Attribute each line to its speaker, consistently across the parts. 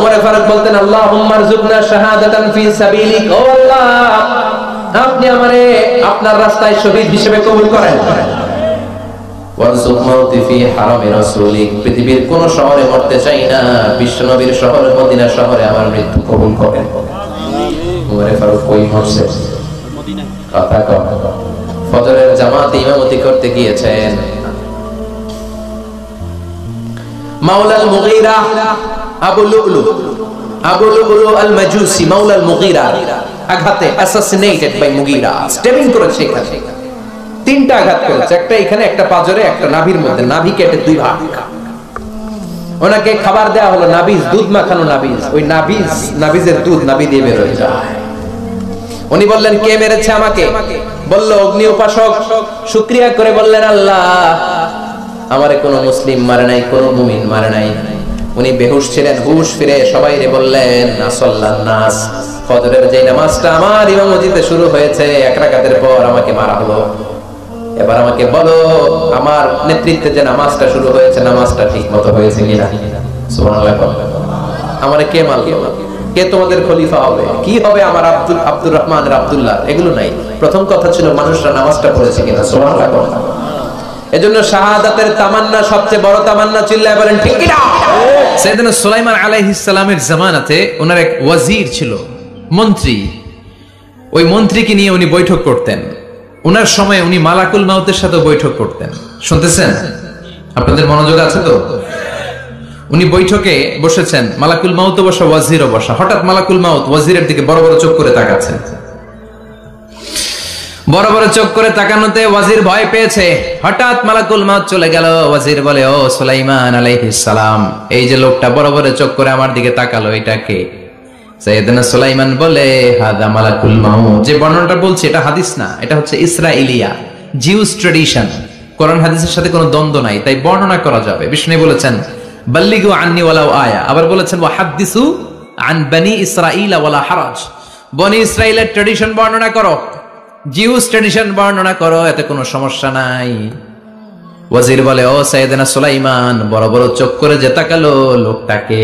Speaker 1: ওমর ফারুক বলতেন, আল্লাহুম্মা রযুকনা শাহাদাতান ফি সাবিলিক, ও আল্লাহ আপনি আমারে আপনার রাস্তায় শহীদ হিসেবে কবুল করেন। ওয়ারযুক মাউতি ফি হারামি রাসূলিক, পৃথিবীর কোন শহরে মরতে চাই না, বিশ্বনবীর শহর মদিনা শহরে আমার মৃত্যু কবুল করেন। ওমর ফারুক কই মরছে? মদিনা। কথা কম। ফজরের জামাতে ইমামতি করতে গিয়েছেন। মাওলা আল মুগীরা আবু লুলু আল মাজুসি, মাওলা আল মুগীরা আঘাতে অ্যাসাসিনেটেড বাই মুগীরা, স্টেপিং করেছে এখানে। তিনটা আঘাত করেছে, একটা এখানে, একটা পাজরে, একটা নাভির মধ্যে, নাভি কেটে দুই ভাগ। ওনাকে খাবার দেয়া হলো নাবিজ, দুধ মাখানো নাবিজ। ওই নাবিজের দুধ নাভি দিয়ে বের হয়ে যায়। উনি বললেন, কে মেরেছে আমাকে? বলল, অগ্নি উপাসক। শুকরিয়া করে বললেন, আল্লাহ আমারে কোন মুসলিম মারে নাই, কোন মুমিন মারে নাই। উনি বেহুশ ছিলেন, হুশ ফিরে সবাইরে বললেন, আসল্লান নাস, ফজরের যে নামাজটা আমার ইমামতিতে শুরু হয়েছে, এক রাকাতের পর আমাকে মারা হলো। এবার আমাকে বলো, আমার নেতৃত্বে যে নামাজটা শুরু হয়েছে, নামাজটা ঠিক মতো হয়েছে কিনা? সুবহানাল্লাহ। আমারে কে মারলো? কে তোমাদের খলিফা হবে? কি হবে আমার আব্দুর রহমানের আব্দুল্লাহ? এগুলো নাই। প্রথম কথা ছিল মানুষরা নামাজটা পড়েছে কিনা। সুবহানাল্লাহ। এজন্য শাহাদাতের তামান্না সবচেয়ে বড় তামান্না। চিল্লায় বলেন ঠিক কিনা? সাইয়েদনা সুলাইমান আলাইহিস সালামের জামানাতে ওনার এক ওয়াজির ছিল, মন্ত্রী। ওই মন্ত্রীকে নিয়ে উনি বৈঠক করতেন। ওনার সময় উনি মালাকুল মাউতের সাথে বৈঠক করতেন। শুনতেছেন? আপনাদের মনোযোগ আছে তো? উনি বৈঠকে বসেছেন, মালাকুল মাউতও বসা, ওয়াজিরও বসা। হঠাৎ মালাকুল মাউত ওয়াজিরের দিকে বড় বড় চোখ করে তাকাচ্ছেন। বড় বড় চোখ করে তাকানোতে ওয়াজির ভয় পেয়েছে। হঠাৎ মালাকুল মাউত চলে গেল। ওয়াজির বলে, ও সুলাইমান আলাইহিস সালাম, এই যে লোকটা বড় বড় চোখ করে আমার দিকে তাকালো, এটা কে? সাইয়েদনা সুলাইমান বলে, হাদা মালাকুল মাউত। যে বর্ণনাটা বলছি এটা হাদিস না, এটা হচ্ছে ইসরাইলিয়া, জিউস ট্র্যাডিশন। কোরআন হাদিসের সাথে কোনো দ্বন্দ্ব নাই, তাই বর্ণনা করা যাবে। বিষ্ণু বলেছেন, বাল্লিগু আন্নি ওয়ালাউ আয়া। আবার বলেছেন, ওয়া হাদিসু আন বনি ইসরাঈল ওয়ালা হারাজ। বনি ইসরাইলের ট্র্যাডিশন বর্ণনা করো, জিউস ট্র্যাডিশন বর্ণনা করো, এতে কোনো সমস্যা নাই। ওয়াজির বলে, ও সাইয়েদনা সুলাইমান, বড় বড় চোখ করে যে তাকালো লোকটাকে?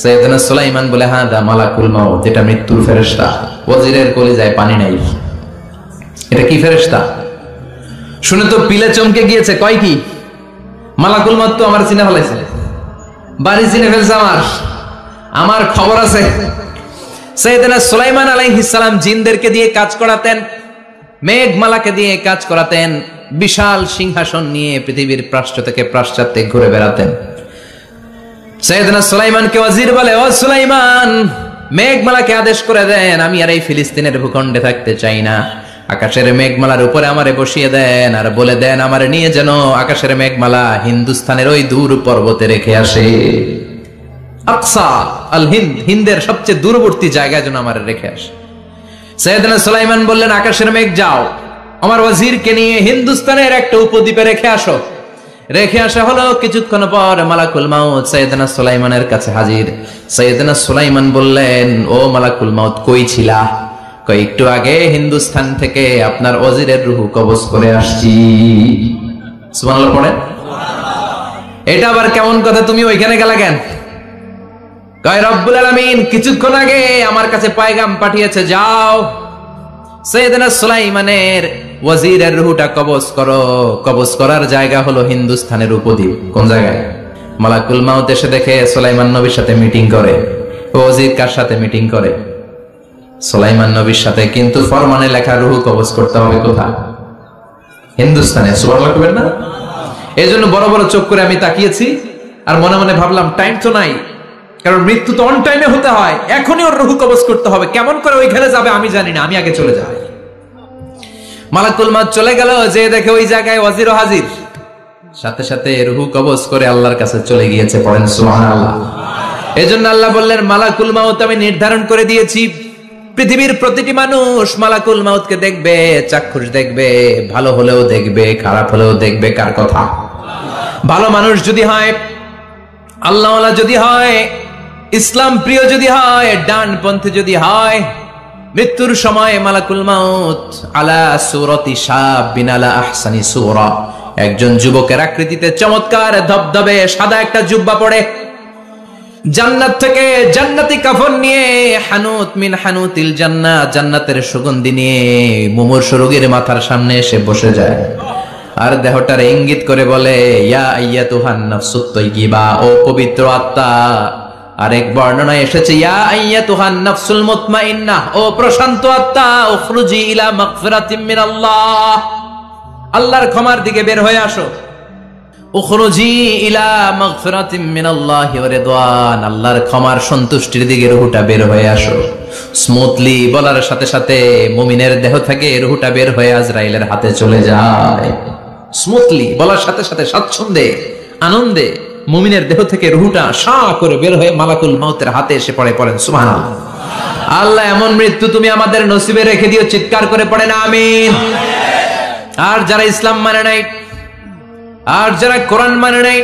Speaker 1: সাইয়েদনা সুলাইমান বলে, হাদা মালাকুল মাউত, এটা মৃত্যুর ফেরেশতা। ওয়াজিরের কলিজায় পানি নাই। এটা কি ফেরেশতা? শুনে তো পিলে চমকে গিয়েছে। কয় কি? মালাকুল মাউত তো আমার চিনে ফেলাইছে, বাড়ি চিনে ফেলছে, আমার খবর আছে। সাইয়েদনা সুলাইমান আলাইহিস সালাম জিনদেরকে দিয়ে কাজ করাতেন, মেঘমালাকে দিয়ে কাজ করাতেন, বিশাল সিংহাসন নিয়ে পৃথিবীর প্রাচ্য থেকে পাশ্চাত্যে ঘুরে বেড়াতেন। সাইয়েদনা সুলাইমানকে ওয়াজির বলে, ও সুলাইমান, মেঘমালাকে আদেশ করে দেন, আমি আর এই ফিলিস্তিনের ভূখণ্ডে থাকতে চাই না। আকাশের মেঘমালার উপরে আমারে বসিয়ে দেন, আর বলে দেন আমারে নিয়ে যেন আকাশের মেঘমালা হিন্দুস্তানের ওই দূর পর্বতে রেখে আসে। আকসা আল হিন্দ, হিন্দের সবচেয়ে দূরবর্তী জায়গায় যেন আমারে রেখে আসে। সাইয়েদনা সুলাইমান বললেন, আকাশের মেঘ যাও, আমার ওয়াজিরকে নিয়ে হিন্দুস্তানের একটা উপদ্বীপে রেখে আসো। রেখে আসা হলো। কিছুক্ষণ পর মালাকুল মাউত সাইয়েদনা সুলাইমানের কাছে হাজির। সাইয়েদনা সুলাইমান বললেন, ও মালাকুল মাউত, কই ছিলা? কই, একটু আগে হিন্দুস্তান থেকে আপনার ওয়াজিরের রূহ কবজ করে আসছি। সুবহানাল্লাহ পড়েন। এটা আবার কেমন কথা, তুমি ওইখানে গেলা কেন? কয়, রব্বুল আলামিন কিছুক্ষণ আগে আমার কাছে পায়গাম পাঠিয়েছে, যাও সাইয়েদনা সুলাইমানের ওয়াজিরের রূহটা কবজ করো। কবজ করার জায়গা হলো হিন্দুস্তানের উপদ্বীপ। কোন জায়গায়? মালাকুল মাউত এসে দেখে সুলাইমান নবীর সাথে মিটিং করে। ওয়াজির কার সাথে মিটিং করে? সুলাইমান নবীর সাথে। কিন্তু ফরমানে লেখা রূহ কবজ করতে হবে কোথায়? হিন্দুস্তানে। সুবহানাল্লাহ কইবেন না? এইজন্য বড় বড় চোখ করে আমি তাকিয়েছি, আর মনে মনে ভাবলাম, টাইম তো নাই, কারণ মৃত্যু তো অন টাইমে হতে হয়, এখনই ওর রূহ কবজ করতে হবে। কেমন করে ওইখানে যাবে আমি জানি না, আমি আগে চলে যাই। মালাকুল মাউত চলে গেল, যে দেখে ওই জায়গায় ওয়াজিরও হাজির। সাথে সাথে রূহ কবজ করে আল্লাহর কাছে চলে গিয়েছে। পড়েন সুবহানাল্লাহ। এজন্য আল্লাহ বললেন, মালাকুল মাউত আমি নির্ধারণ করে দিয়েছি, পৃথিবীর প্রতিটি মানুষ মালাকুল মাউতকে দেখবে, চাক্ষুষ দেখবে, ভালো হলেও দেখবে, খারাপ হলেও দেখবে। কার কথা? ভালো মানুষ যদি হয়, আল্লাহওয়ালা যদি হয়, ইসলাম প্রিয় যদি হয়, ডানপন্থী যদি হয়, মৃত্যুর সময় মালাকুল মাউত আলা সূরাতি শাবিন আলা আহসানি সূরা, একজন যুবকের আকৃতিতে চমৎকার ধবধবে সাদা একটা জুব্বা পরে, জান্নাত থেকে জান্নাতি কাফন নিয়ে হানুত মিন হানুতিল জান্নাত, জান্নাতের সুগন্ধি নিয়ে মুমূর্ষু রোগীর মাথার সামনে এসে বসে যায় আর দেহটার ইঙ্গিত করে বলে, ইয়া আইয়াতুহান নাফসুত তাইয়্যিবা, ও পবিত্র আত্মা। আরেক বর্ণনায় এসেছে, ইয়া আইয়াতুহান নাফসুল মুতমাইন্নাহ, ও প্রশান্ত আত্মা, উখরুজি ইলা মাগফিরাতিম মিনাল্লাহ, আল্লাহর ক্ষমার দিকে বের হয়ে আসো। উখরুজি ইলা মাগফিরাতিম মিনাল্লাহি ওয়া রিদওয়ান, আল্লাহর ক্ষমার সন্তুষ্টির দিকে রূহটা বের হয়ে আসো। স্মুথলি বলার সাথে সাথে মুমিনের দেহ থেকে রূহটা বের হয়ে আজরাইলের হাতে চলে যায়। স্মুথলি বলার সাথে সাথে স্বাচ্ছন্দ্যে আনন্দে মুমিনের দেহ থেকে রূহটা সা করে বের হয়ে মালাকুল মাউতের হাতে এসে পড়ে। পড়েন সুবহানাল্লাহ। আল্লাহ এমন মৃত্যু তুমি আমাদের নসিবে রেখে দিও, চিৎকার করে পড়েন আমিন। আর যারা ইসলাম মানে নাই, আর যারা কোরআন মানে নাই,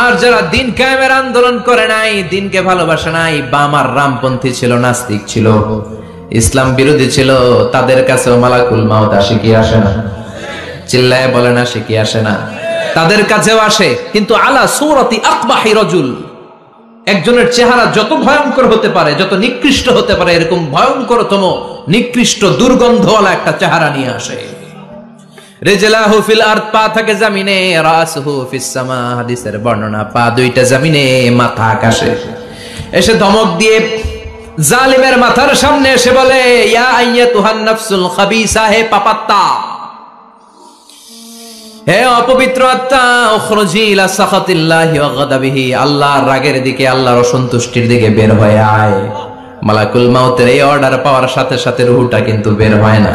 Speaker 1: আর যারা দিন কায়েমের আন্দোলন করে নাই, দিনকে ভালোবাসে নাই, বাম আর রামপন্থী ছিল, নাস্তিক ছিল, ইসলাম বিরোধী ছিল, তাদের কাছেও মালাকুল মাউত আসে কি আসে না? চিল্লায় বলে না, সে কি আসে না? তাদের কাছেও আসে, কিন্তু আলা সূরাতি আকবাহি রাজুল, একজনের চেহারা যত ভয়ঙ্কর হতে পারে, যত নিকৃষ্ট হতে পারে, এরকম ভয়ঙ্করতম নিকৃষ্ট দুর্গন্ধওয়ালা একটা চেহারা নিয়ে আসে। রিজলাহু ফিল আরদ, পা থাকে জমিনে, রাসুহু ফিস সামা, হাদিসের বর্ণনা, পা দুইটা জমিনে, মাথা আকাশে। এসে ধমক দিয়ে জালিমের মাথার সামনে এসে বলে, ইয়া আইয়াতুহান নাফসুল খাবিসা, হে পাপাত্তা, হে অপবিত্র আত্মা, উখরুজি ইলা সাখাতিল্লাহি ওয়া গাদাবিহি, আল্লাহর রাগের দিকে, আল্লাহর অসন্তুষ্টির দিকে বের হয়ে আয়। মালাকুল মাউতের এই অর্ডার পাওয়ার সাথে সাথে রূহটা কিন্তু বের হয় না।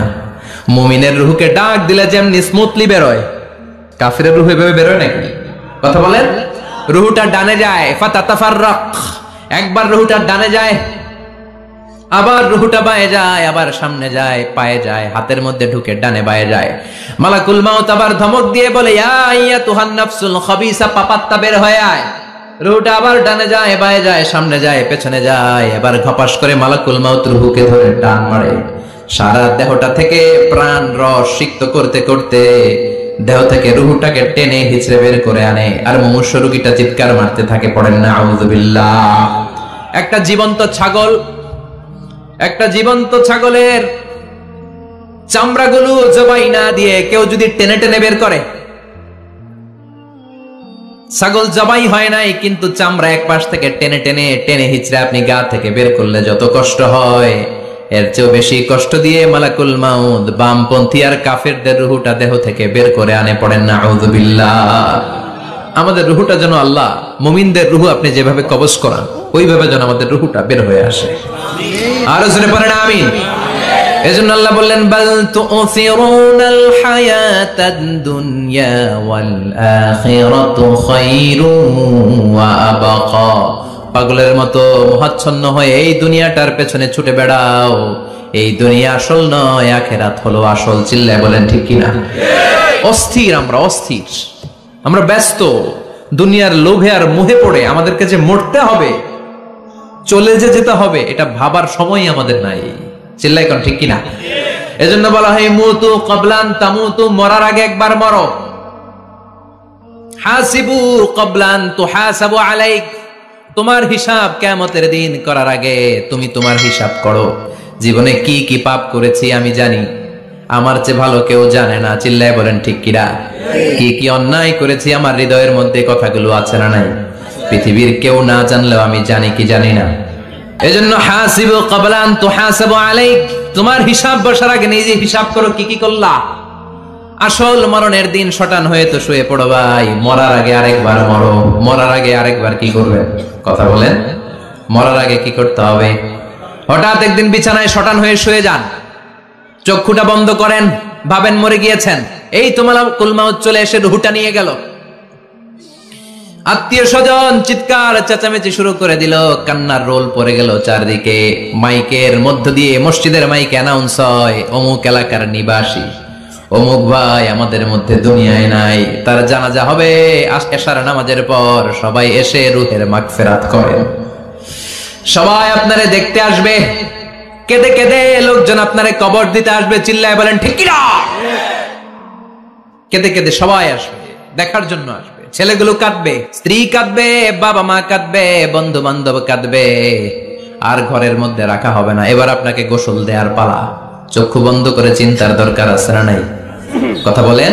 Speaker 1: মুমিনের রূহকে ডাক দিলে যেমনি স্মুথলি বের হয়, কাফিরের রূহ এভাবে বের হয় নাকি? কথা বলেন। রূহটা ডানে যায়, ফাতাতাফাররাক, একবার রূহটা ডানে যায়, আবার রূহটা বায়ে যায়, আবার সামনে যায়, পায়ে যায়, হাতের মধ্যে ঢুকে ডানে বায়ে যায়। মালাকুল মাউত আবার ধমক দিয়ে বলে, ইয়া আইয়াতুহান নাফসুল খাবিসা, পাপাত্তা, বের হয়ে আয়। রূহটা আবার ডানে যায়, বায়ে যায়, সামনে যায়, পেছনে যায়। এবার ঘপাস করে মালাকুল মাউত রূহকে ধরে টান মারে। সারা দেহটা থেকে প্রাণ রস সিক্ত করতে করতে দেহ থেকে রূহটাকে টেনে হিচড়ে বের করে আনে। আর মুমূর্ষু রোগীটা চিৎকার মারতে থাকে, পড়েন না আউযুবিল্লাহ। একটা জীবন্ত ছাগলের চামড়াগুলো জবাই না দিয়ে কেউ যদি টেনে টেনে বের করে, ছাগল জবাই হয় নাই কিন্তু চামড়া এক পাশ থেকে টেনে টেনে টেনে হিচড়ে আপনি গা থেকে বের করলে যত কষ্ট হয়, এর চেয়েও বেশি কষ্ট দিয়ে মালাকুল মাউত বামপন্থী আর কাফেরদের রূহটা দেহ থেকে বের করে আনে। পড়েন না আউযুবিল্লাহ। আমাদের রূহটা যেন আল্লাহ, মুমিনদের রূহ আপনি যেভাবে কবজ করান, ওইভাবে যেন আমাদের রূহটা বের হয়ে আসে। আর জোরে পড়েন আমিন। এজন্য আল্লাহ বললেন, বাল তুসিরুনাল হায়াতাদ দুনিয়া ওয়াল আখিরাতু খায়রুন ওয়া আবকা। পাগলের মতো মোহাচ্ছন্ন হয়ে এই দুনিয়াটার পেছনে ছুটে বেড়াও, এই দুনিয়া আসল নয়, আখিরাত হলো আসল। চিল্লায় বলেন ঠিক কিনা? অস্থির, আমরা ব্যস্ত দুনিয়ার লোভে আর মোহে পড়ে আমাদেরকে যে মরতে হবে, চলে যেতে হবে, এটা ভাবার সময় আমাদের নাই। চিল্লাই কোন ঠিক কিনা? এজন্য বলা হয় মুতু ক্বাবলান তামুতু, মরার আগে একবার মরো। হাসিবু ক্বাবলান তুহাসাবু আলাইক, তোমার হিসাব কিয়ামতের দিন করার আগে তুমি তোমার হিসাব করো। জীবনে কি কি পাপ করেছি আমি জানি, আমার চেয়ে ভালো কেউ জানে না। চিল্লায় বলেন ঠিক কিনা? কি কি অন্যায় করেছি আমার হৃদয়ের মধ্যে কথাগুলো আছে না নাই? পৃথিবীর কেউ না জানলেও আমি জানি কি জানি না। এজন্য হাসিবু ক্বাবলা আন তুহাসাবু আলাইক, তোমার হিসাব বসার আগে নিজে হিসাব করো কি কি করলা। আসল মরণের দিন শটান হয়ে তো শুয়ে পড়ো ভাই, মরার আগে আরেকবার মরো। মরার আগে আরেকবার কি করবেন? কথা বলেন। মরার আগে কি করতে হবে? হঠাৎ একদিন বিছানায় শটান হয়ে শুয়ে যান, চক্ষুটা বন্ধ করেন, ভাবেন মরে গিয়েছেন, এই তোমার কুলমাউত চলে এসে রুহুটা নিয়ে গেল। আত্মীয় স্বজন চিৎকার চেঁচামেচি শুরু করে দিল, কান্নার রোল পড়ে গেল চারদিকে। মাইকের মধ্য দিয়ে, মসজিদের মাইকে অ্যানাউন্স হয়, অমুক এলাকার নিবাসী অমুক ভাই আমাদের মধ্যে দুনিয়ায় নাই, তার জানাজা হবে এশার নামাজের পর। সবাই এসে রুহের মাগফিরাত করেন। সবাই আপনারে দেখতে আসবে, কেঁদে কেঁদে লোকজন আপনারে কবর দিতে আসবে। চিল্লায় বলেন ঠিক কিনা? কেঁদে কেঁদে সবাই আসবে, দেখার জন্য আসবে। ছেলেগুলো কাঁদবে, স্ত্রী কাঁদবে, বাবা মা কাঁদবে, বন্ধু বান্ধব কাঁদবে, আর ঘরের মধ্যে রাখা হবে না। এবার আপনাকে গোসল দেওয়ার পালা। চক্ষু বন্ধ করে চিন্তার দরকার আছে না নাই? কথা বলেন,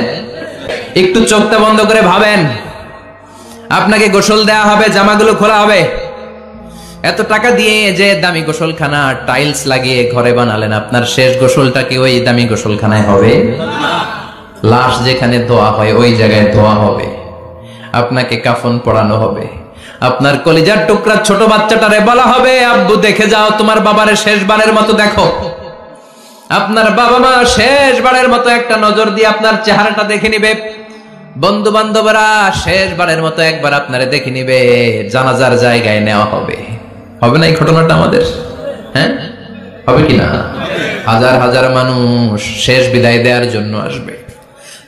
Speaker 1: একটু চোখটা বন্ধ করে ভাবেন। আপনাকে গোসল দেওয়া হবে, জামাগুলো খোলা হবে। এত টাকা দিয়ে যে দামি গোসলখানা টাইলস লাগিয়ে ঘরে বানালেন, আপনার শেষ গোসলটা কি ওই দামি গোসলখানায় হবে? লাশ যেখানে ধোয়া হয় ওই জায়গায় ধোয়া হবে। আপনাকে কাফন পরানো হবে। আপনার কলিজার টুকরা ছোট বাচ্চাটারে বলা হবে, আব্বু দেখে যাও, তোমার বাবারে শেষবারের মতো দেখো। আপনার বাবা মা শেষবারের মতো একটা নজর দিয়ে আপনার চেহারাটা দেখে নিবে। বন্ধু বান্ধবরা শেষবারের মতো একবার আপনারে দেখে নিবে। জানাজার জায়গায় নেওয়া হবে। হবে না এই ঘটনাটা আমাদের? হ্যাঁ, হবে কিনা? হাজার হাজার মানুষ শেষ বিদায় দেওয়ার জন্য আসবে।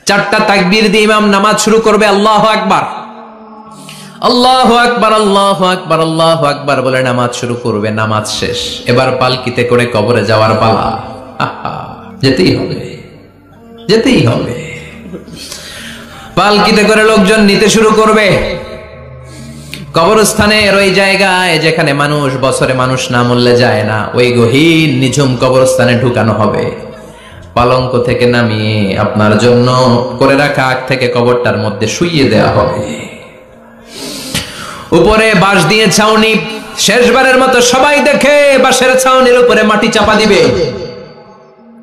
Speaker 1: 4টা তাকবীর দিয়ে ইমাম নামাজ শুরু করবে। আল্লাহু আকবার, আল্লাহু আকবার, আল্লাহু আকবার, আল্লাহু আকবার বলে নামাজ শুরু করবে। নামাজ শেষ। এবার পালকিতে করে কবরে যাওয়ার পালা। যেতেই হবে, যেতেই হবে। পালকিতে করে লোকজন নিতে শুরু করবে। কবরস্থানের ওই জায়গায় যেখানে মানুষ বছরে মানুষ না মরলে যায় না, ওই গহীন নিঝুম কবরস্থানে ঢুকানো হবে। পালঙ্ক থেকে নামিয়ে আপনার জন্য করে রাখা আগ থেকে কবরটার মধ্যে শুইয়ে দেওয়া হবে। উপরে বাঁশ দিয়ে ছাউনি। শেষবারের মতো সবাই দেখে বাঁশের ছাউনির উপরে মাটি চাপা দিবে,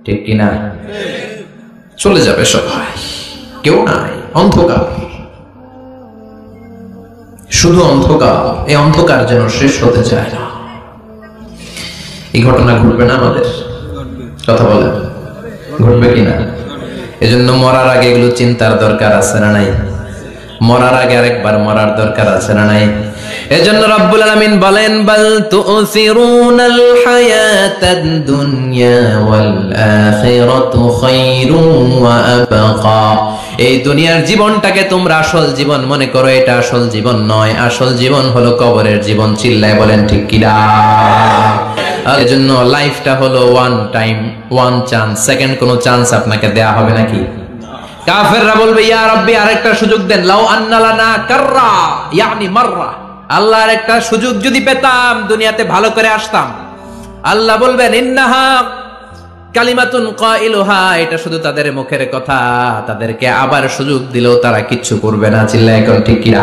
Speaker 1: ঠিক কিনা? চলে যাবে সবাই, কেউ নাই, অন্ধকার, শুধু অন্ধকার। এই অন্ধকার যেন শেষ হতে চায় না। এই ঘটনা ঘটবে না আমাদের? কথা বলেন, ঘটবে কিনা? এজন্য মরার আগে এগুলো চিন্তার দরকার আছে না নাই? মরার আগে আরেকবার মরার দরকার আছে না নাই? এজন্য রব্বুল আলামিন বলেন, বাল তুসিরুনাল হায়াতাদ দুনিয়া ওয়াল আখিরাতু খায়রুন ওয়া আবকা। এই দুনিয়ার জীবনটাকে তোমরা আসল জীবন মনে করো, এটা আসল জীবন নয়। আসল জীবন হলো কবরের জীবন। চিল্লায় বলেন ঠিক কিনা? এজন্য লাইফটা হলো one time, one chance. Second কোনো চান্স আপনাকে দেয়া হবে নাকি? কাফেররা বলবে, ইয়া রাব্বি আরেকটা সুযোগ দেন। লাউ আন্না লানা কাররা ইয়ানি মাররা। আল্লাহ আরেকটা সুযোগ যদি পেতাম, দুনিয়াতে ভালো করে আসতাম। আল্লাহ বলবেন, ইন্নাহা কালিমাতুন কাইলুহা, এটা শুধু তাদের মুখের কথা। তাদেরকে আবার সুযোগ দিলেও তারা কিচ্ছু করবে না। চিল্লায় এখন ঠিক কিনা?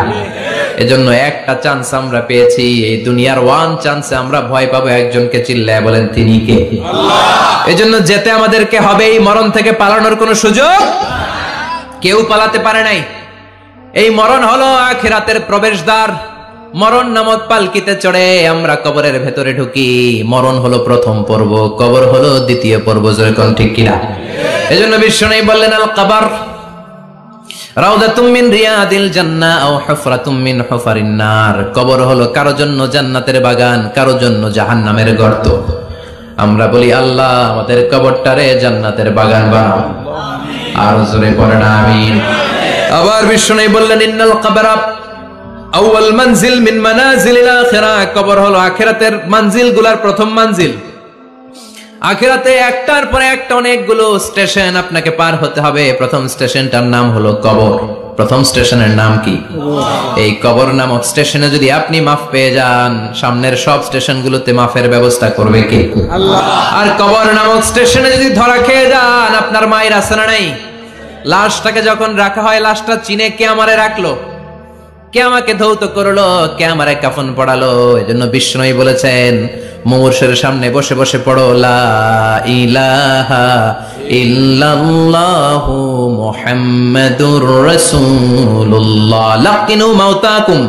Speaker 1: এজন্য একটা চান্স আমরা পেয়েছি। এই দুনিয়ার ওয়ান চান্সে আমরা ভয় পাবো একজনকে। চিল্লায় বলেন তিনি কে? আল্লাহ। এজন্য যেতে আমাদেরকে হবে। এই মরণ থেকে পালানোর কোনো সুযোগ কেউ পালাতে পারে নাই। এই মরণ হলো আখিরাতের প্রবেশদ্বার। মরণ নামক পালকিতে চড়ে আমরা কবরের ভেতরে ঢুকি। মরণ হলো প্রথম পর্ব, কবর হলো দ্বিতীয় পর্ব। যেরকম ঠিক কিনা? এজন্য বিশ্বনবী বললেন, আল কবর রাউদাতুম মিন রিয়াদিল জান্নাহ আও হুফরাতুম মিন হুফারিন নার। কবর হলো কারো জন্য জান্নাতের বাগান, কারো জন্য জাহান্নামের গর্ত। আমরা বলি, আল্লাহ আমাদের কবরটারে জান্নাতের বাগান বানাও। আর জোরে পড়েন আমিন। আবার বিশ্বনবী বললেন, ইন্নাল কবরা আউয়াল মানজিল মিন মানাজিলিল আখিরাহ। কবর হলো আখিরাতের মানজিলগুলোর প্রথম মানজিল। আখিরাতে একটার পরে একটা অনেকগুলো স্টেশন আপনাকে পার হতে হবে। প্রথম স্টেশনটার নাম হলো কবর। প্রথম স্টেশনের নাম কি? এই কবর নামক স্টেশনে যদি আপনি মাফ পেয়ে যান, সামনের সব স্টেশনগুলোতে মাফের ব্যবস্থা করবে কে? আল্লাহ। আর কবর নামক স্টেশনে যদি ধরা খেয়ে যান, আপনার মায়ের আছে না নাই? লাশটাকে যখন রাখা হয়, লাশটা চিনে কে আমারে রাখলো, কে আমাকে ধৌত করলো, কে আমারে কাফন পড়ালো। এজন্য বিষ্ণুই বলেছেন, মুমূর্ষের সামনে বসে বসে পড়ো, লা ইলাহা ইল্লাল্লাহু মুহাম্মাদুর রাসূলুল্লাহ। লাকিনু মাউতাকুম,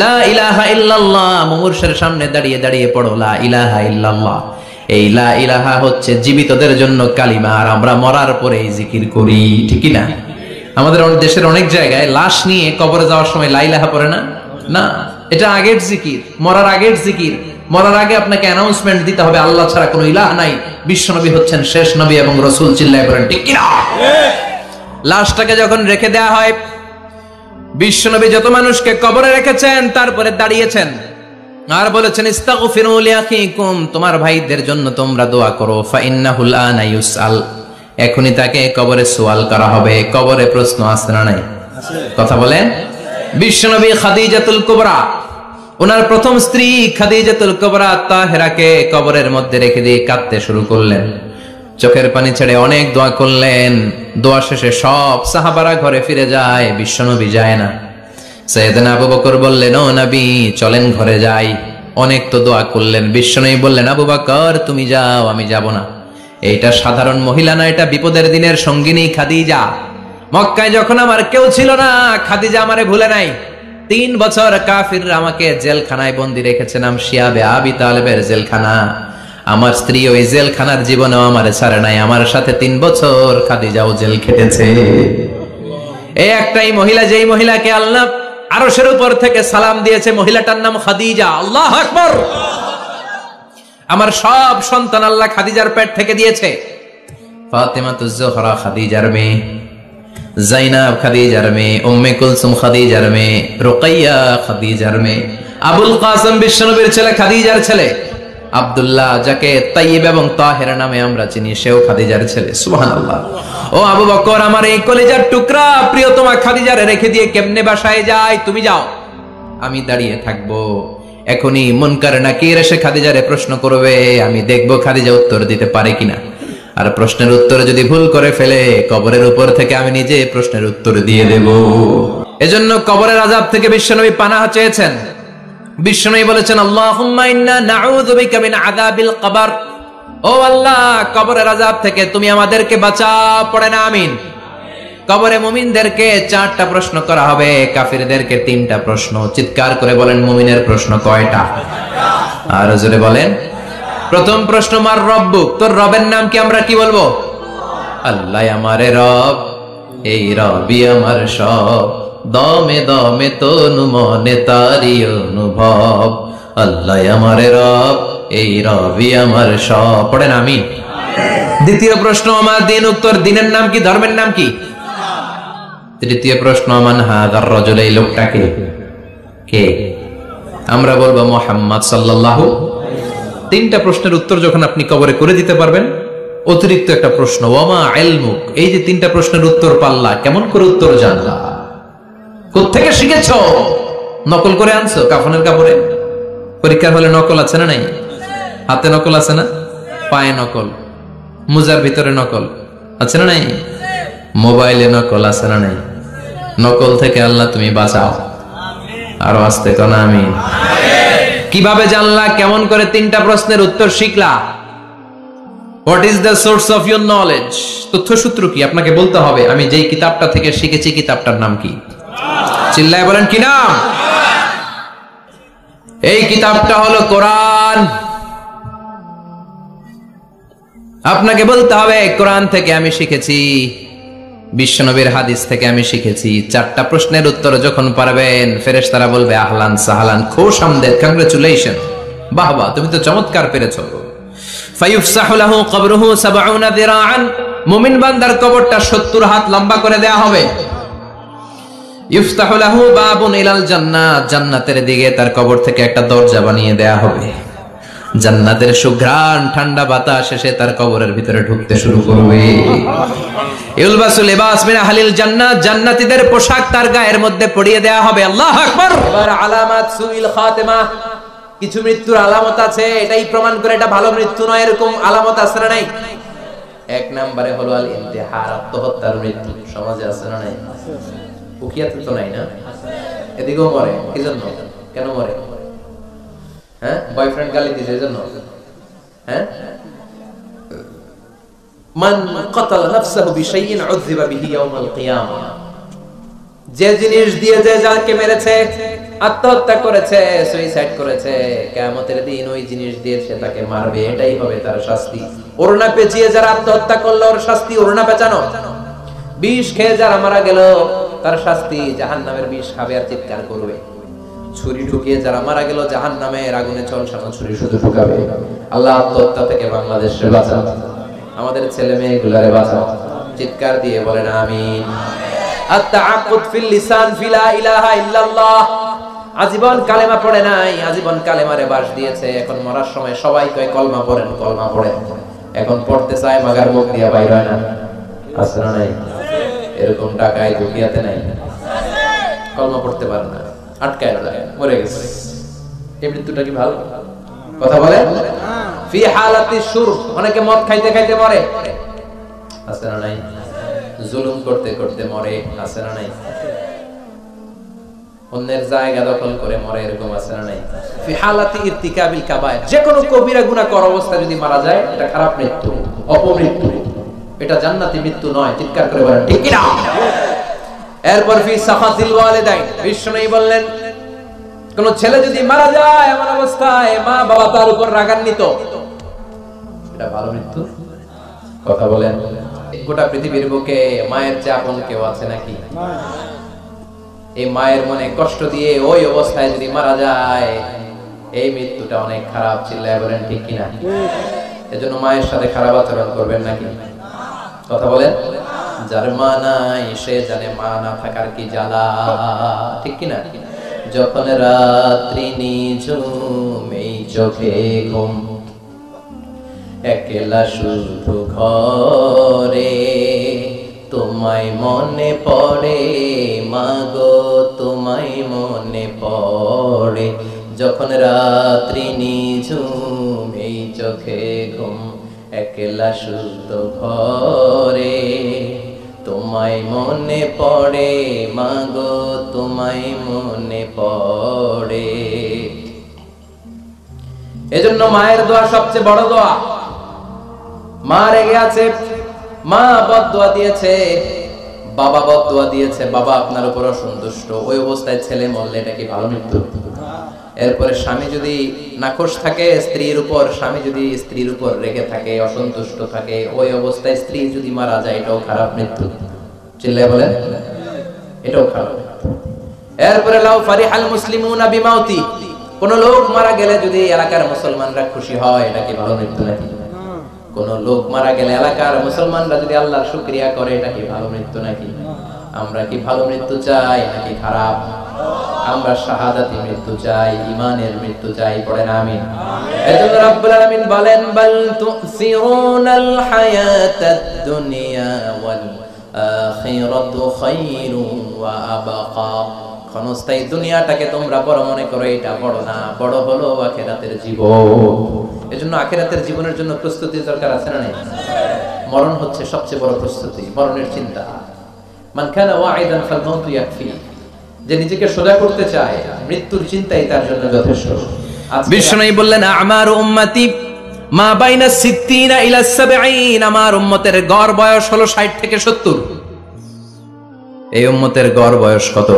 Speaker 1: লা ইলাহা ইল্লাল্লাহ। মুমূর্ষের সামনে দাঁড়িয়ে দাঁড়িয়ে পড়ো, লা ইলাহা ইল্লাল্লাহ। এই লা ইলাহা হচ্ছে জীবিতদের জন্য কালিমা, আর আমরা মরার পরে এই জিকির করি, ঠিক না? আমাদের দেশের অনেক জায়গায় লাশ নিয়ে কবরে যাওয়ার সময় লা ইলাহা পড়ে না। না, এটা আগের জিকির, মরার আগের জিকির। মরার আগে আপনাকে অ্যানাউন্সমেন্ট দিতে হবে, আল্লাহ ছাড়া কোনো ইলাহ নাই, বিশ্বনবী হচ্ছেন শেষ নবী এবং রাসূল। চিল্লায় বলেন ঠিক কি না? লাশটাকে যখন রেখে দেয়া হয়, বিশ্বনবী যত মানুষকে কবরে রেখেছেন তারপরে দাঁড়িয়েছেন আর বলেছেন, ইস্তাগফিরু লিআখিকুম, তোমার ভাইদের জন্য তোমরা দোয়া করো। ফাইন্নাহুল আনা ইউসআল, এখনই তাকে কবরে সওয়াল করা হবে। কবরে প্রশ্ন আছে না নাই? কথা বলেন। বিশ্বনবী খাদিজাতুল কুবরা, ওনার প্রথম স্ত্রী খাদিজাতুল কুবরা তাহেরাকে কবরের মধ্যে রেখে দিয়ে কাঁদতে শুরু করলেন, চোখের পানি ছেড়ে অনেক দোয়া করলেন। দোয়া শেষে সব সাহাবারা ঘরে ফিরে যায়, বিশ্বনবী যায় না। সাইয়েদনা আবু বকর বললেন, ও নবী চলেন ঘরে যাই, অনেক তো দোয়া করলেন। বিশ্বনবী বললেন, আবু বকর তুমি যাও, আমি যাব না। এইটা সাধারণ মহিলা না, এটা বিপদের দিনের সঙ্গিনী খাদিজা। মক্কায় যখন আমার কেউ ছিল না, খাদিজা আমারে ভুলে নাই। 3 বছর কাফিররা আমাকে জেলখানায় বন্দী রেখেছে, নাম শিয়াবে আবি তালেবের জেলখানা। আমার স্ত্রী ওই জেলখানার জীবনেও আমারে ছাড়ে নাই, আমার সাথে 3 বছর খাদিজাও জেল খেটেছে। এই একটাই মহিলা, যেই মহিলাকে আল্লাহ আরশের উপর থেকে সালাম দিয়েছে, মহিলাটার নাম খাদিজা। আল্লাহু আকবার। আমার সব সন্তান আল্লাহ খাদিজার পেট থেকে দিয়েছে। ফাতেমাতুজ জোহরা খাদিজার মেয়ে, জাইনাব খাদিজার মেয়ে, উম্মে কুলসুম খাদিজার মেয়ে, রুকাইয়া খাদিজার মেয়ে, আবুল কাসেম বিশ্বনবীর ছেলে খাদিজার ছেলে, আব্দুল্লাহ যাকে তাইয়্যিব এবং তাহেরা নামে আমরা চিনি, সেও খাদিজার ছেলে। সুবহানাল্লাহ। ও আবু বকর, আমার এই কলিজার টুকরা প্রিয়তমা খাদিজারে রেখে দিয়ে কেমনে বাসায় যায়? তুমি যাও, আমি দাঁড়িয়ে থাকবো। এখনই মুনকার নাকির এসে খাদিজারে প্রশ্ন করবে, আমি দেখবো খাদিজা উত্তর দিতে পারে কিনা। আর প্রশ্নের উত্তর যদি ভুল করে ফেলে, কবরের উপর থেকে আমি নিজে প্রশ্নের উত্তর দিয়ে দেব। এজন্য কবরের আযাব থেকে বিশ্বনবী পানাহ চেয়েছেন। বিশ্বনবী বলেছেন, আল্লাহুম্মা ইন্না নাউযু বিকা মিন আযাবিল কবর। ও আল্লাহ, কবরের আযাব থেকে তুমি আমাদেরকে বাঁচাও। পড়েন আমিন। কবরে মুমিনদেরকে 4টা প্রশ্ন করা হবে, কাফিরদেরকে 3টা প্রশ্ন। চিৎকার করে বলেন, মুমিনের প্রশ্ন কয়টা? আর জোরে বলেন। প্রথম প্রশ্ন, মার রব্বুক, তোর রবের নাম কি? আমরা কি বলবো? আল্লাহ আমারে রব, এই রবই আমার সব, দমে দমে তনু মনে তারি অনুভব। আল্লাহ আমারে রব, এই রবি আমার সব। পড়েন আমিন। দ্বিতীয় প্রশ্ন, আমার দিন, উত্তর দিনের নাম কি? ধর্মের নাম কি? তৃতীয় প্রশ্ন, মান হাযার রাজুল, এই লোকটাকে কে? আমরা বলবো মুহাম্মদ সাল্লাল্লাহু। 3টা প্রশ্নের উত্তর যখন আপনি কবরে করে দিতে পারবেন, অতিরিক্ত একটা প্রশ্ন, ওয়ামা ইলমুক, এই যে 3টা প্রশ্নের উত্তর পাল্লা, কেমন করে উত্তর জানলা? কোত্থেকে শিখেছো? নকল করে আনছো কাফনের কাপড়ে? পরীক্ষার হলে নকল আছে না নাই? হাতে নকল আছে না? পায়ে নকল, মুজার ভিতরে নকল আছে না নাই? মোবাইলে নকল আছে না নাই? নকল থেকে আল্লাহ তুমি বাঁচাও। আরো আস্তে কোন আমিন। কিভাবে জানলা? কেমন করে 3টা প্রশ্নের উত্তর শিখলা? What is the source of your knowledge? তথ্যসূত্র কি? আপনাকে বলতে হবে, আমি যেই কিতাবটা থেকে শিখেছি কিতাবটার নাম কি? চিল্লায় বলেন, কি নাম? এই কিতাবটা হলো কোরআন। আপনাকে বলতে হবে, কোরআন থেকে আমি শিখেছি, বিশ্বনবীর হাদিস থেকে আমি শিখেছি। 4টা প্রশ্নের উত্তর যখন পারবেন, ফেরেশতারা বলবে, আহলান সাহলান, খুশ আমদেদ, কংগ্রাচুলেশন, বাহ বাহ, তুমি তো চমৎকার পেরেছো। ফায়ুফসাহু লাহু কবরুহু ৭০ যিরাআন, মুমিন বান্দার কবরটা ৭০ হাত লম্বা করে দেয়া হবে। ইফতাহু লাহু বাবুন ইলাল জান্নাহ, জান্নাতের দিকে তার কবর থেকে একটা দরজা বানিয়ে দেয়া হবে। জান্নাতের সুঘ্রাণ ঠান্ডা বাতাস এসে তার কবরের ভিতরে ঢুকতে শুরু করবে। ইলবাসু লিবাস মিন আহলিল জান্নাহ, জান্নাতীদের পোশাক তার গায়ের মধ্যে পরিয়ে দেয়া হবে। আল্লাহু আকবার। এবার আলামাত সুইল খাতিমা, কিছু মৃত্যুর আলামত আছে, এটাই প্রমাণ করে এটা ভালো মৃত্যু নয়, এরকম আলামত আছে না নাই? 1 নম্বরে হলো আল ইন্তিহার, আত্মহত্যার মৃত্যু। সমাজে আছে না নাই? উকিয়াতে তো নাই না? এদিকেও মরে, কি জন্য? কেন মরে? হ্যাঁ, বয়ফ্রেন্ড গালি দিয়েছে এজন্য? হ্যাঁ, মান কাতালা নাফসাহু বিশাইইন উযযিবা বিহি ইয়াওমাল কিয়ামাহ, যে জিনিস দিয়ে যে যাকে মেরেছে, আত্মহত্যা করেছে, সুইসাইড করেছে, কিয়ামতের দিন ওই জিনিস দিয়ে সে তাকে মারবে, এটাই হবে তার শাস্তি। ওড়না পেঁচিয়ে যারা আত্মহত্যা করলো, ওর শাস্তি ওড়না পেঁচানো। বিষ খেয়ে যারা মারা গেল, তার শাস্তি জাহান্নামের বিষ খাবে আর চিৎকার করবে। ছুরি ঢুকিয়ে যারা মারা গেল, জাহান্নামের আগুনে ঝলসানো ছুরি শুধু ঢুকাবে। আল্লাহ আত্মহত্যা থেকে বাংলাদেশে বাঁচাও, আমাদের ছেলে মেয়েগুলোরে বাঁচাও। চিৎকার দিয়ে বলেন আমিন। আত-তাআক্কুদ ফিল লিসান ফিলা ইলাহা ইল্লাল্লাহ, আজীবন কালেমা পড়ে নাই, আজীবন কালেমারে বাস দিয়েছে, এখন মরার সময় সবাই কয় কলমা পড়েন, কলমা পড়েন। এখন পড়তে চায়, মাগার মুখ দিয়া বাইর হয় না। আছে না নাই? এরকম টাকায় দুনিয়াতে নাই। কলমা পড়তে পারে না, আটকায় যায়, মরে গেছে। এই মৃত্যুটা কি ভালো কথা বলে? ফি হালাতি শুরব, অনেকে মদ খাইতে খাইতে মরে, আছে না নাই? জুলুম করতে করতে মরে, আছে না নাই? অন্যের জায়গা দখল করে মরে, এরকম আছে না নাই? ফি হালাতি ইরতিকাবিল কাবায়ের, যে কোনো কবিরা গুনাহ করা অবস্থায় যদি মারা যায় এটা খারাপ মৃত্যু, অপমৃত্যু, এটা জান্নাতি মৃত্যু নয়। চিৎকার করে বলেন ঠিক কি না? এরপর ফি সাখাতিল ওয়ালিদাইন, বিষ্ণু বললেন কোন ছেলে যদি মারা যায় এমন অবস্থায় মা বাবা তার উপর রাগান্বিত, এটা ভালো মৃত্যু কথা বলেন? গোটা পৃথিবীর বুকে মায়ের চেয়ে আপন কেউ আছে নাকি? এই মায়ের মনে কষ্ট দিয়ে ওই অবস্থায় যদি মারা যায় এই মৃত্যুটা অনেক খারাপ। চিল্লায় বলেন ঠিক কিনা? এজন্য মায়ের সাথে খারাপ আচরণ করবেন নাকি? কথা বলেন? যার মা নাই সে জানে মা না থাকার কি জ্বালা, ঠিক কিনা? যখন রাত্রি নিঝুম এই চোখে ঘুম, একলা শুধু ঘরে তোমায় মনে পড়ে মাগো, তোমায় মনে পড়ে। যখন রাত্রি নিঝুম এই চোখে ঘুম, একলা শুধু ঘরে তোমায় মনে পড়ে মাগো, তোমায় মনে পড়ে। এজন্য মায়ের দোয়া সবচেয়ে বড় দোয়া। মা রেগে আছে, মা বদদোয়া দিয়েছে, বাবা বদদোয়া দিয়েছে, বাবা আপনার উপর অসন্তুষ্ট, ওই অবস্থায় ছেলে মরলে এটা কি ভালো মৃত্যু? এরপরে স্বামী যদি নাখোশ থাকে স্ত্রীর উপর, স্বামী যদি স্ত্রীর উপর রেগে থাকে, অসন্তুষ্ট থাকে, ওই অবস্থায় স্ত্রী যদি মারা যায় এটাও খারাপ মৃত্যু। চিল্লায় বলেন এটাও খারাপ। এরপরে লাউ ফারিহাল মুসলিমুনা বিমাউতি, কোন লোক মারা গেলে যদি এলাকার মুসলমানরা খুশি হয় এটা কি ভালো মৃত্যু নাকি? কোন লোক মারা গেলে এলাকার মুসলমানরা যদি আল্লাহর শুকরিয়া করে এটা কি ভালো মৃত্যু নাকি? আমরা কি ভালো মৃত্যু চাই নাকি খারাপ? আমরা শাহাদাতি মৃত্যু চাই, ঈমানের মৃত্যু চাই, পড়েন আমিন। এজন্য রব্বুল আলামিন বলেন বাল তুসিরুনাল হায়াতাদ দুনিয়া ওয়াল আখিরাতু খায়রুন ওয়া আবকা। ক্ষণস্থায়ী দুনিয়াটাকে তোমরা বড় মনে করো, এটা বড় না, বড় হলো আখিরাতের জীবন। এজন্য আখিরাতের জীবনের জন্য প্রস্তুতির দরকার আছে না নাই? মরণ হচ্ছে সবচেয়ে বড় প্রস্তুতি, মরণের চিন্তা। মান কানা ওয়াইদান ফাল মাউতু ইয়াকফি, যে নিজেকে সোজা করতে চায় মৃত্যুর চিন্তাই তার জন্য যথেষ্ট। বিষ্ণু বললেন আমারু উম্মতি মা বাইনা 60 ইলা 70, আমার উম্মতের গড় বয়স হলো 60 থেকে 70। এই উম্মতের গড় বয়স কত?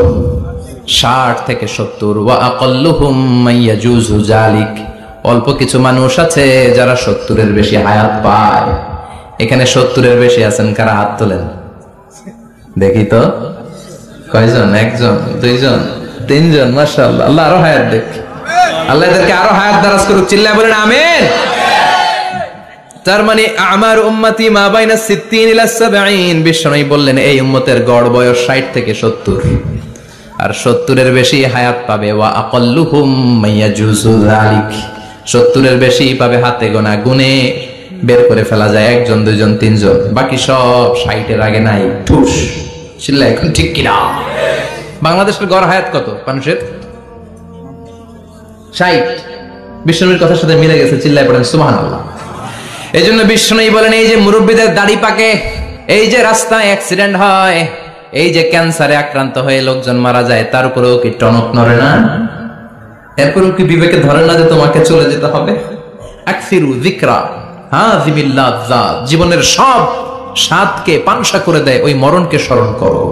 Speaker 1: 60 থেকে 70। ওয়া আকাল্লুহুম মাইয়াজুজু যালিক, অল্প কিছু মানুষ আছে যারা 70 এর বেশি হায়াত পায়। এখানে 70 এর বেশি আছেন কারা? হাত তোলেন দেখি তো। কয়জন? একজন, দুইজন, তিনজন। মাশাআল্লাহ, আল্লাহ আরো হায়াত দেখ, আল্লাহ এদেরকে আরো হায়াত দারাজ করুক। চিল্লায় বলেন আমিন। তার মানে আমার উম্মতি মা বাইনা 60 ইলা 70। বিষ্ণু বললেন এই উম্মতের গড় বয়স 60 থেকে 70, আর 70 এর বেশি হায়াত পাবে। ওয়া আকাল্লুহুম মাইয়াজুজু যালিক, 70 এর বেশি পাবে হাতে গোনা, গুনে বের করে ফেলা যায়, একজন, দুইজন, তিনজন, বাকি সব 60 এর আগে নাই। ঠুস চিল্লা এখন ঠিক কিনা? বাংলাদেশের গড় হায়াত কত মানুষের? 60। বিষ্ণুর কথার সাথে মিলে গেছে। চিল্লায় পড়েন সুবহানাল্লাহ। এই জন্য বিষ্ণু বলেন এই যে মুরব্বীদের দাড়ি পাকে, এই যে রাস্তায় অ্যাক্সিডেন্ট হয়, এই যে ক্যান্সারে আক্রান্ত হয়ে লোকজন মারা যায়, তার উপরেও কি টনক নড়ে না? এরপরেও কি বিবেকে ধরে না যে তোমাকে চলে যেতে হবে? আকসিরু যিকরা হাযিমিল লাযযাত, জীবনের সব স্বাদকে পানসা করে দেয় ওই মরণকে স্মরণ করো।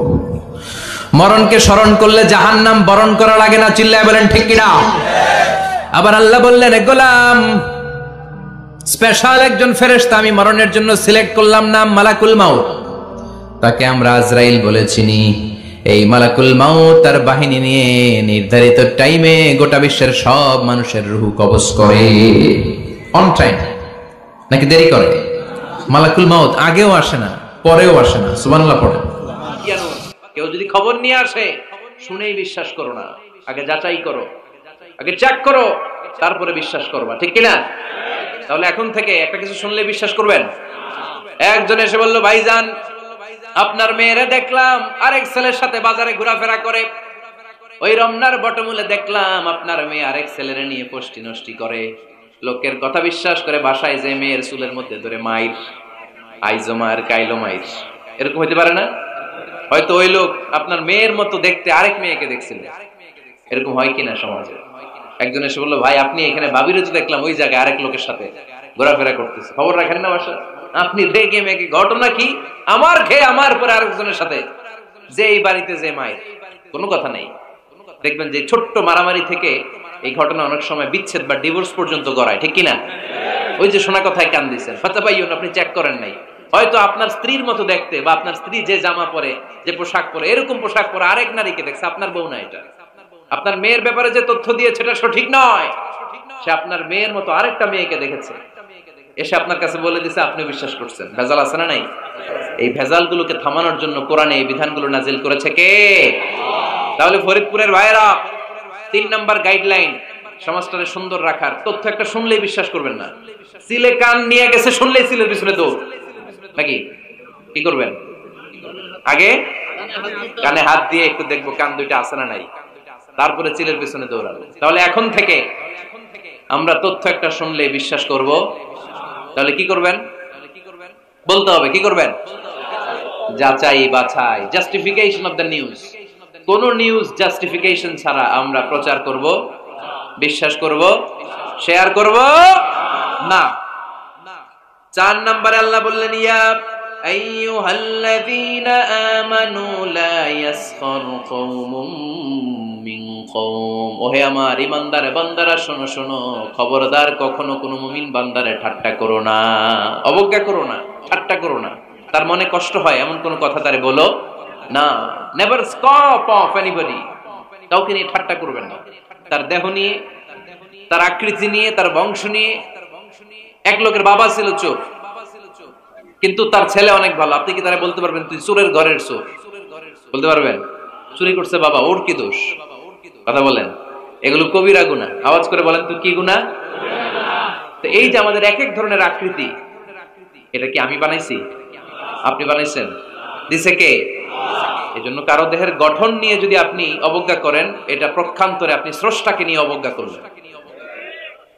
Speaker 1: মরণকে স্মরণ করলে জাহান্নাম বরণ করা লাগে না। চিল্লায় বলেন ঠিক কিনা? আবার আল্লাহ বললেন এ গোলাম, স্পেশাল একজন ফেরেশতা আমি মরণের জন্য সিলেক্ট করলাম, নাম মালাকুল মাউত। তাকে আমরা আজরাইল বলে চিনি। এই মালাকুল মাউত তার বাহিনী নিয়ে নির্ধারিত টাইমে গোটা বিশ্বের সব মানুষের রূহ কবজ করে। অন টাইম নাকি দেরি করে? মালাকুল মাউত আগেও আসে না, পরেও আসে না। সুবহানাল্লাহ পড়েন। কেউ যদি খবর নিয়ে আসে শুনেই বিশ্বাস করো না, আগে যাচাই করো, আগে চেক করো, তারপরে বিশ্বাস করবা, ঠিক কিনা? তাহলে এখন থেকে একটা কিছু শুনলে বিশ্বাস করবেন। একজন এসে বলল ভাইজান আপনার মেয়েরা দেখলাম আরেক ছেলের সাথে বাজারে ঘোরাফেরা করে, ওই রমনার বটমূলে দেখলাম আপনার মেয়ে আরেক ছেলেরে নিয়ে পোষ্টি নষ্টি করে, লোকের কথা বিশ্বাস করে বাসায় যে মেয়ের চুলের মধ্যে ধরে মাইর, আইজো মায়ের কাইলো মাইর, এরকম হইতে পারে না? হয়তো ওই লোক আপনার মেয়ের মতো দেখতে আরেক মেয়েকে দেখছিল। এরকম হয় কিনা সমাজে? একজন এসে বললো, ভাই আপনি এখানে ভাবিরে তো দেখলাম ওই জায়গায় আরেক লোকের সাথে ঘোরাফেরা করতেছে, খবর রাখেন না বাসা? আপনি দেখে মেয়েকে, ঘটনা কি? আমার খেয়ে আমার পরে আরেকজনের সাথে, যে এই বাড়িতে যে মায়ের, কোনো কথা নেই। দেখবেন যে ছোট্ট মারামারি থেকে এই ঘটনা অনেক সময় বিচ্ছেদ বা ডিভোর্স পর্যন্ত গড়ায়, ঠিক কিনা? ওই যে শোনা কথায় কান দিচ্ছেন, ফাতা পাইয়ন, আপনি চেক করেন নাই। হয়তো আপনার স্ত্রীর মতো দেখতে বা আপনার স্ত্রী যে জামা পরে, যে পোশাক পরে, এরকম পোশাক পরে আরেক নারীকে দেখছে, আপনার বউ না এটা। আপনার মেয়ের ব্যাপারে যে তথ্য দিয়েছে এটা সঠিক নয়, সে আপনার মেয়ের মতো আরেকটা মেয়েকে দেখেছে, এসে আপনার কাছে বলে দিছে, আপনি বিশ্বাস করছেন। ভেজাল আছে না নাই? এই ভেজালগুলোকে থামানোর জন্য কোরআনে এই বিধানগুলো নাজিল করেছে কে? তাহলে ফরিদপুরের ভাইয়েরা, 3 নাম্বার গাইডলাইন সমাজটাকে সুন্দর রাখার, তথ্য একটা শুনলেই বিশ্বাস করবেন না। সিলে কান নিয়ে গেছে, শুনলেই সিলের পিছনে দৌড়, নাকি? কি করবেন? আগে কানে হাত দিয়ে একটু দেখবো কান দুইটা আছে না নাই, তারপরে চিলের পিছনে দৌড়াবো। তাহলে এখন থেকে আমরা তথ্য একটা শুনলে বিশ্বাস করব। তাহলে কি করবেন? বলতে হবে কি করবেন? যাচাই বাছাই, জাস্টিফিকেশন অফ দ্য নিউজ। কোন নিউজ জাস্টিফিকেশন ছাড়া আমরা প্রচার করব, বিশ্বাস করব, শেয়ার করব না। 4 নম্বরে আল্লাহ বললেন, ইয়া আইয়ুহাল্লাযীনা আমানু লা ইয়াসখার কওমুম মিন কওম। ওহে আমার ঈমানদার বান্দারা, শোনো শোনো, খবরদার কখনো কোনো মুমিন বান্দারে ঠাট্টা করো না, অবজ্ঞা করো না, ঠাট্টা করো না। তার মনে কষ্ট হয় এমন কোন কথা তারে বলো না। Never scoff of anybody. কাউকে নিয়ে ঠাট্টা করবেন না, তার দেহ নিয়ে, তার আকৃতি নিয়ে, তার বংশ নিয়ে। এক লোকের বাবা ছিল চোর, কিন্তু তার ছেলে অনেক ভালো। আপনি কি তারা বলতে পারবেন তুই চোরের ঘরের চোর? বলতে পারবেন? চুরি করছে বাবা, ওর কি দোষ? কথা বলেন। এগুলো কবিরা গুনাহ। আওয়াজ করে বলেন তো কি গুনাহ? তো এই যে আমাদের এক এক ধরনের আকৃতি, এটা কি আমি বানাইছি? আপনি বানাইছেন? দিছে কে? এজন্য কারো দেহের গঠন নিয়ে যদি আপনি অবজ্ঞা করেন, এটা প্রক্ষান্তরে আপনি স্রষ্টাকে নিয়ে অবজ্ঞা করলেন।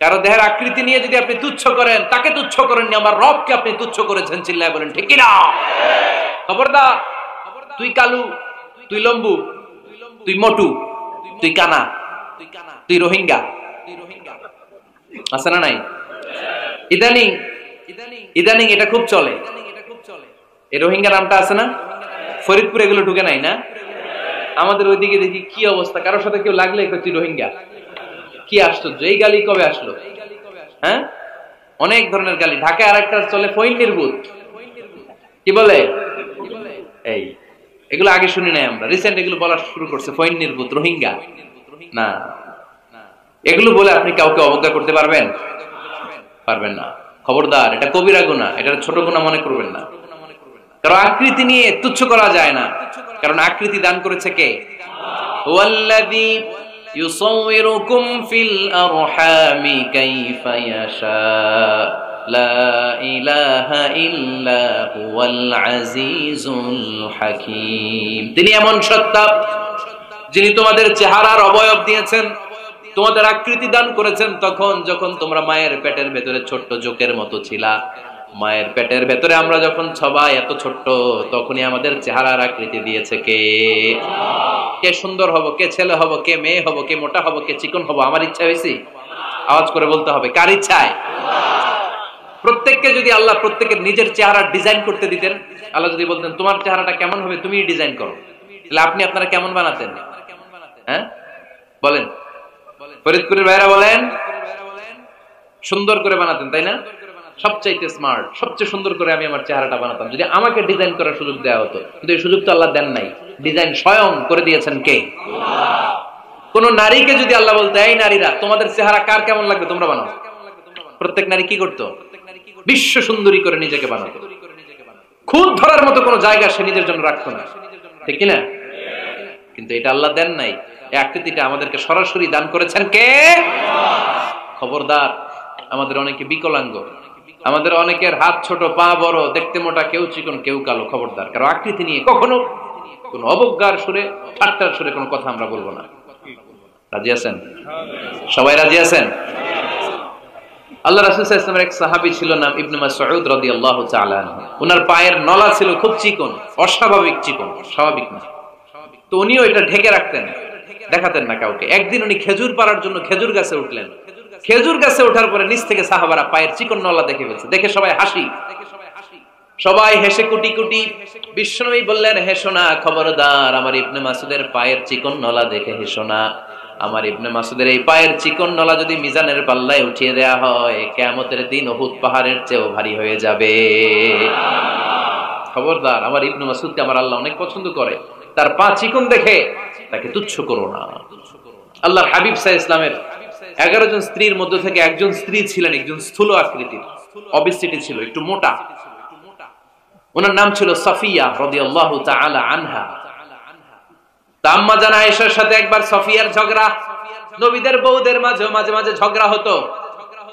Speaker 1: কারো দেহের আকৃতি নিয়ে যদি আপনি তুচ্ছ করেন, তাকে তুচ্ছ করেননি, আমার রবকে আপনি তুচ্ছ করেছেন। চিল্লায় বলেন ঠিক কিনা? খবরদার, তুই কালু, তুই লম্বু, তুই মোটু, তুই কানা, তুই রোহিঙ্গা, আছে না নাই? ইদানিং ইদানিং এটা খুব চলে। এই রোহিঙ্গা নামটা আছে না? ফরিদপুরে এগুলো ঢুকে নাই না? আমাদের ওইদিকে দেখি কি অবস্থা, কারোর সাথে কেউ লাগলে তুই রোহিঙ্গা। কি আশ্চর্য, এই গালি কবে আসলো? হ্যাঁ, অনেক ধরনের গালি। ঢাকায় আরেকটা চলে ফইন্নির ভূত, কি বলে? এই এগুলো আগে শুনি নাই আমরা, রিসেন্ট এগুলো বলা শুরু করছে। ফইন্নির ভূত, রোহিঙ্গা না, এগুলো বলে আপনি কাউকে অবজ্ঞা করতে পারবেন? পারবেন না। খবরদার, এটা কবিরা গুনাহ, এটা ছোট গুনাহ মনে করবেন না। কারণ আকৃতি নিয়ে তুচ্ছ করা যায় না, কারণ আকৃতি দান করেছে কে? ওয়াল্লাযী ইউসাউইরুকুম ফিল আরহামি কাইফা ইয়াশা লা ইলাহা ইল্লা হুয়াল আজিজুল হাকীম। তিনি এমন সত্তা যিনি তোমাদের চেহারার অবয়ব দিয়েছেন, তোমাদের আকৃতি দান করেছেন তখন যখন তোমরা মায়ের পেটের ভেতরে ছোট্ট জোকের মতো ছিলা। মায়ের পেটের ভেতরে আমরা যখন সবাই এত ছোট্ট, তখনই আমাদের চেহারার আকৃতি দিয়েছে কে? কে সুন্দর হব, কে ছেলে হব, কে মেয়ে হব, কে মোটা হব, কে চিকন হব, আমার ইচ্ছা হয়েছে? আওয়াজ করে বলতে হবে, কার ইচ্ছায়? প্রত্যেককে যদি আল্লাহ প্রত্যেকের নিজের চেহারা ডিজাইন করতে দিতেন, আল্লাহ যদি বলতেন তোমার চেহারাটা কেমন হবে তুমি ডিজাইন করো, তাহলে আপনি আপনারা কেমন বানাতেন? হ্যাঁ বলেন, ফরিদপুরের ভাইরা বলেন, সুন্দর করে বানাতেন তাই না? সবচাইতে স্মার্ট, সবচেয়ে সুন্দর করে আমি আমার চেহারাটা বানাতাম যদি আমাকে ডিজাইন করার সুযোগ দেওয়া হতো। কিন্তু এই সুযোগ তো আল্লাহ দেন নাই। ডিজাইন স্বয়ং করে দিয়েছেন কে? কোন নারীকে যদি আল্লাহ বলতে, এই নারীরা তোমাদের চেহারা কার কেমন লাগবে তোমরা বানাও, প্রত্যেক নারী কি করতো? বিশ্ব সুন্দরী করে নিজেকে বানাতো। খুদ ধরার মতো কোন জায়গা সে নিজের জন্য রাখতো না, ঠিক কিনা? কিন্তু এটা আল্লাহ দেন নাই। এই আকৃতিটা আমাদেরকে সরাসরি দান করেছেন কে? খবরদার, আমাদের অনেকে বিকলাঙ্গ, আমাদের অনেকের হাত ছোট, পা বড়, দেখতে মোটা, কেউ চিকন, কেউ কালো। খবরদার, কারো আকৃতি নিয়ে কখনো কোন অবজ্ঞার সুরে, ঠাট্টার সুরে কোনো কথা আমরা বলবো না। রাজি আছেন? সবাই রাজি আছেন? আল্লাহ রাসূল সাল্লাল্লাহু আলাইহি ওয়াসাল্লামের এক সাহাবী ছিল, নাম ইবনে মাসউদ রাদিয়াল্লাহু তাআলা আনহু। ওনার পায়ের নলা ছিল খুব চিকন, অস্বাভাবিক চিকন, স্বাভাবিক না। তো উনিও এটা ঢেকে রাখতেন, দেখাতেন না কাউকে। একদিন উনি খেজুর পাড়ার জন্য খেজুর গাছে উঠলেন। খেজুর গাছে ওঠার পরে নিচ থেকে সাহাবারা পায়ের চিকন নলা দেখে ফেলছে। দেখে সবাই হাসি, সবাই হেসে কুটি কুটি। বিশ্বনবী বললেন, হেসো না, খবরদার, আমার ইবনে মাসুদের পায়ের চিকন নলা দেখে হেসো না। আমার ইবনে মাসুদের এই পায়ের চিকন নলা যদি মিজানের পাল্লায় উঠিয়ে দেয়া হয়, কিয়ামতের দিন উহুদ পাহাড়ের চেয়েও ভারী হয়ে যাবে। খবরদার, আমার ইবনে মাসুদকে আমার আল্লাহ অনেক পছন্দ করে, তার পা চিকন দেখে তাকে তুচ্ছ করো না। আল্লাহর হাবিব সাল্লাল্লাহু আলাইহি ওয়াসাল্লামের 11 জন স্ত্রীর মধ্যে থেকে একজন স্ত্রী ছিলেন একজন স্থূল আকৃতির, অবিসিটি ছিল, একটু মোটা। ওনার নাম ছিল সাফিয়া রাদিয়াল্লাহু তাআলা আনহা। আম্মা জান আয়েশার সাথে একবার সাফিয়ার ঝগড়া। নবীদের বউদের মাঝে মাঝে মাঝে ঝগড়া হতো,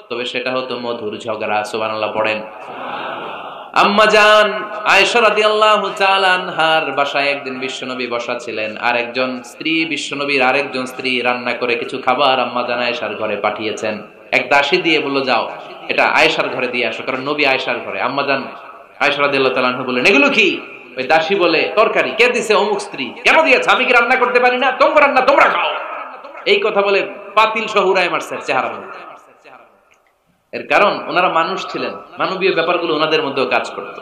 Speaker 1: তবে সেটা হতো মধুর ঝগড়া। সুবহানাল্লাহ পড়েন। আম্মা জান আয়েশা রাদিয়াল্লাহু তাআলা আনহার বাসায় একদিন বিশ্বনবী বসা ছিলেন, আর একজন স্ত্রী, বিশ্বনবীর আরেকজন স্ত্রী রান্না করে কিছু খাবার আম্মা জান আয়েশার ঘরে পাঠিয়েছেন। এক দাসী দিয়ে বলল, যাও এটা আয়েশার ঘরে দিয়ে আসো, কারণ নবী আয়েশার ঘরে। আম্মা জান আয়েশা রাদিয়াল্লাহু তাআলা আনহা বললেন, এগুলো কি? ওই দাসী বলে, তরকারি। কে দিছে? অমুক স্ত্রী। কেন দিয়েছে? আমি কি রান্না করতে পারি না? তোমরা রান্না তোমরা খাও। এই কথা বলে পাতিল সহ উড়ায় মারছে চেহারা। এর কারণ ওনারা মানুষ ছিলেন, মানবীয় ব্যাপারগুলো ওনাদের মধ্যেও কাজ করত।